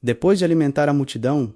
Depois de alimentar a multidão,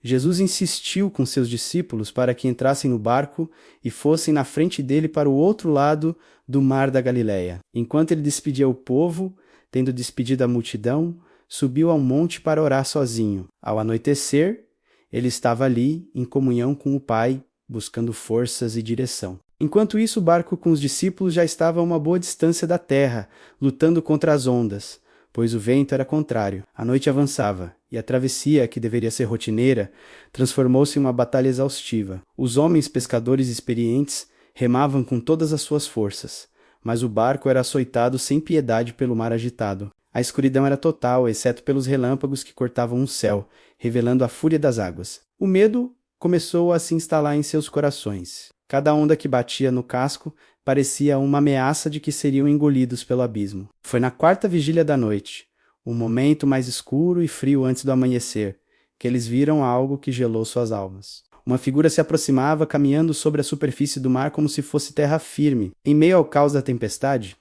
Jesus insistiu com seus discípulos para que entrassem no barco e fossem na frente dele para o outro lado do mar da Galileia. Enquanto ele despedia o povo, tendo despedido a multidão, subiu ao monte para orar sozinho. Ao anoitecer, ele estava ali, em comunhão com o Pai, buscando forças e direção. Enquanto isso, o barco com os discípulos já estava a uma boa distância da terra, lutando contra as ondas, pois o vento era contrário. A noite avançava, e a travessia, que deveria ser rotineira, transformou-se em uma batalha exaustiva. Os homens pescadores experientes remavam com todas as suas forças, mas o barco era açoitado sem piedade pelo mar agitado. A escuridão era total, exceto pelos relâmpagos que cortavam o céu, revelando a fúria das águas. O medo começou a se instalar em seus corações. Cada onda que batia no casco parecia uma ameaça de que seriam engolidos pelo abismo. Foi na quarta vigília da noite, o momento mais escuro e frio antes do amanhecer, que eles viram algo que gelou suas almas. Uma figura se aproximava, caminhando sobre a superfície do mar como se fosse terra firme. Em meio ao caos da tempestade,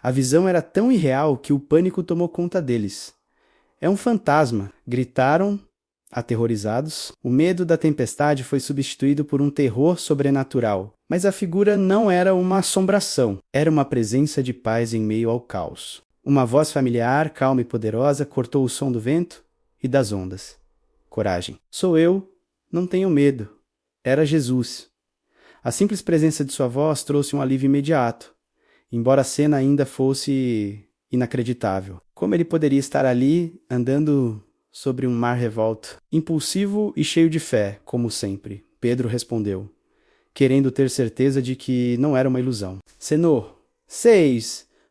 a visão era tão irreal que o pânico tomou conta deles. É um fantasma, gritaram, aterrorizados. O medo da tempestade foi substituído por um terror sobrenatural. Mas a figura não era uma assombração, era uma presença de paz em meio ao caos. Uma voz familiar, calma e poderosa, cortou o som do vento e das ondas. Coragem. Sou eu, não tenho medo. Era Jesus. A simples presença de sua voz trouxe um alívio imediato, embora a cena ainda fosse inacreditável. Como ele poderia estar ali, andando sobre um mar revolto? Impulsivo e cheio de fé, como sempre, Pedro respondeu, querendo ter certeza de que não era uma ilusão. Senhor,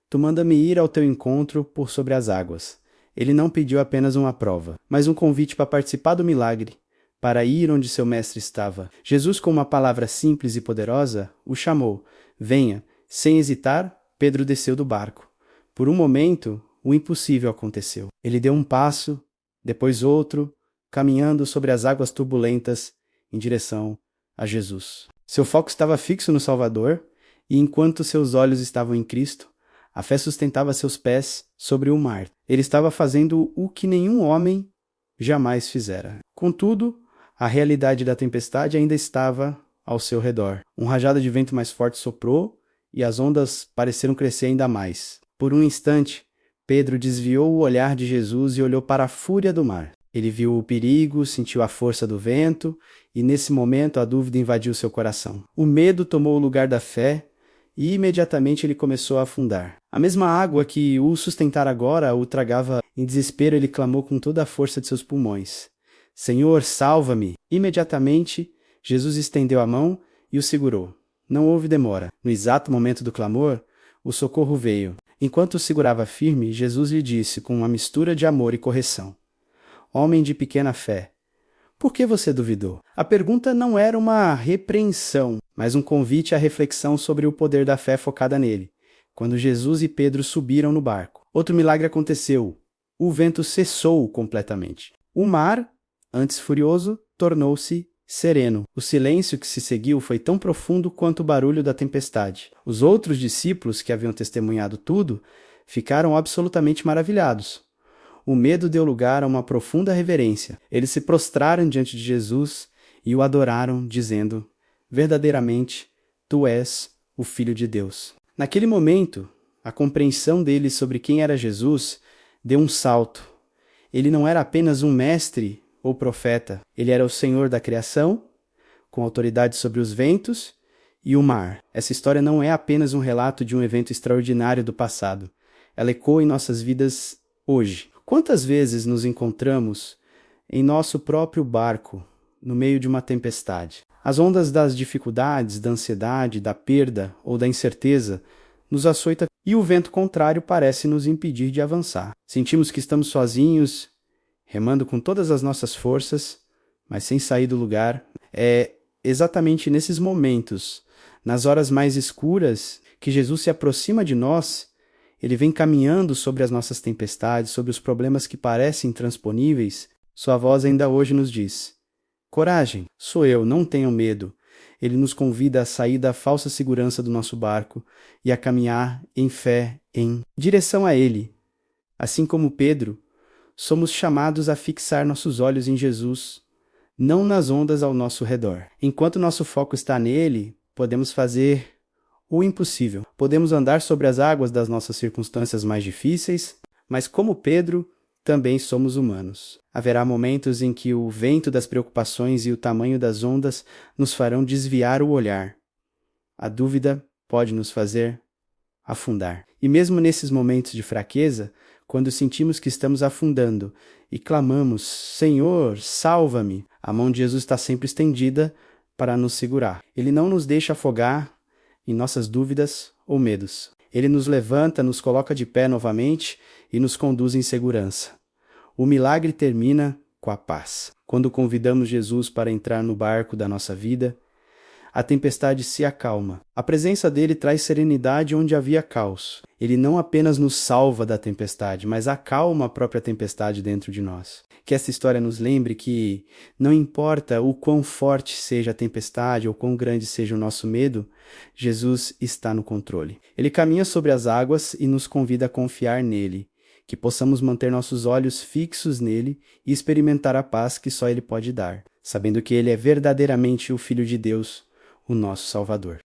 tu manda-me ir ao teu encontro por sobre as águas. Ele não pediu apenas uma prova, mas um convite para participar do milagre, para ir onde seu mestre estava. Jesus, com uma palavra simples e poderosa, o chamou. Venha. Sem hesitar, Pedro desceu do barco. Por um momento, o impossível aconteceu. Ele deu um passo, depois outro, caminhando sobre as águas turbulentas em direção a Jesus. Seu foco estava fixo no Salvador, e enquanto seus olhos estavam em Cristo, a fé sustentava seus pés sobre o mar. Ele estava fazendo o que nenhum homem jamais fizera. Contudo, a realidade da tempestade ainda estava ao seu redor. Um rajado de vento mais forte soprou, e as ondas pareceram crescer ainda mais. Por um instante, Pedro desviou o olhar de Jesus e olhou para a fúria do mar. Ele viu o perigo, sentiu a força do vento, e nesse momento a dúvida invadiu seu coração. O medo tomou o lugar da fé, e imediatamente ele começou a afundar. A mesma água que o sustentara agora o tragava. Em desespero ele clamou com toda a força de seus pulmões. Senhor, salva-me! Imediatamente, Jesus estendeu a mão e o segurou. Não houve demora. No exato momento do clamor, o socorro veio. Enquanto o segurava firme, Jesus lhe disse com uma mistura de amor e correção. Homem de pequena fé, por que você duvidou? A pergunta não era uma repreensão, mas um convite à reflexão sobre o poder da fé focada nele. Quando Jesus e Pedro subiram no barco, outro milagre aconteceu. O vento cessou completamente. O mar, antes furioso, tornou-se sereno. O silêncio que se seguiu foi tão profundo quanto o barulho da tempestade. Os outros discípulos, que haviam testemunhado tudo, ficaram absolutamente maravilhados. O medo deu lugar a uma profunda reverência. Eles se prostraram diante de Jesus e o adoraram, dizendo, verdadeiramente, tu és o Filho de Deus. Naquele momento, a compreensão deles sobre quem era Jesus deu um salto. Ele não era apenas um mestre ou profeta. Ele era o Senhor da criação, com autoridade sobre os ventos e o mar. Essa história não é apenas um relato de um evento extraordinário do passado. Ela ecoa em nossas vidas hoje. Quantas vezes nos encontramos em nosso próprio barco, no meio de uma tempestade? As ondas das dificuldades, da ansiedade, da perda ou da incerteza nos açoita e o vento contrário parece nos impedir de avançar. Sentimos que estamos sozinhos, remando com todas as nossas forças, mas sem sair do lugar. É exatamente nesses momentos, nas horas mais escuras, que Jesus se aproxima de nós. Ele vem caminhando sobre as nossas tempestades, sobre os problemas que parecem intransponíveis. Sua voz ainda hoje nos diz, coragem, sou eu, não tenham medo. Ele nos convida a sair da falsa segurança do nosso barco e a caminhar em fé, em direção a Ele. Assim como Pedro, somos chamados a fixar nossos olhos em Jesus, não nas ondas ao nosso redor. Enquanto nosso foco está nele, podemos fazer o impossível. Podemos andar sobre as águas das nossas circunstâncias mais difíceis, mas como Pedro, também somos humanos. Haverá momentos em que o vento das preocupações e o tamanho das ondas nos farão desviar o olhar. A dúvida pode nos fazer afundar. E mesmo nesses momentos de fraqueza, quando sentimos que estamos afundando e clamamos, Senhor, salva-me, a mão de Jesus está sempre estendida para nos segurar. Ele não nos deixa afogar em nossas dúvidas ou medos. Ele nos levanta, nos coloca de pé novamente e nos conduz em segurança. O milagre termina com a paz. Quando convidamos Jesus para entrar no barco da nossa vida, a tempestade se acalma. A presença dele traz serenidade onde havia caos. Ele não apenas nos salva da tempestade, mas acalma a própria tempestade dentro de nós. Que essa história nos lembre que não importa o quão forte seja a tempestade ou quão grande seja o nosso medo, Jesus está no controle. Ele caminha sobre as águas e nos convida a confiar nele, que possamos manter nossos olhos fixos nele e experimentar a paz que só ele pode dar, sabendo que ele é verdadeiramente o Filho de Deus, o nosso Salvador.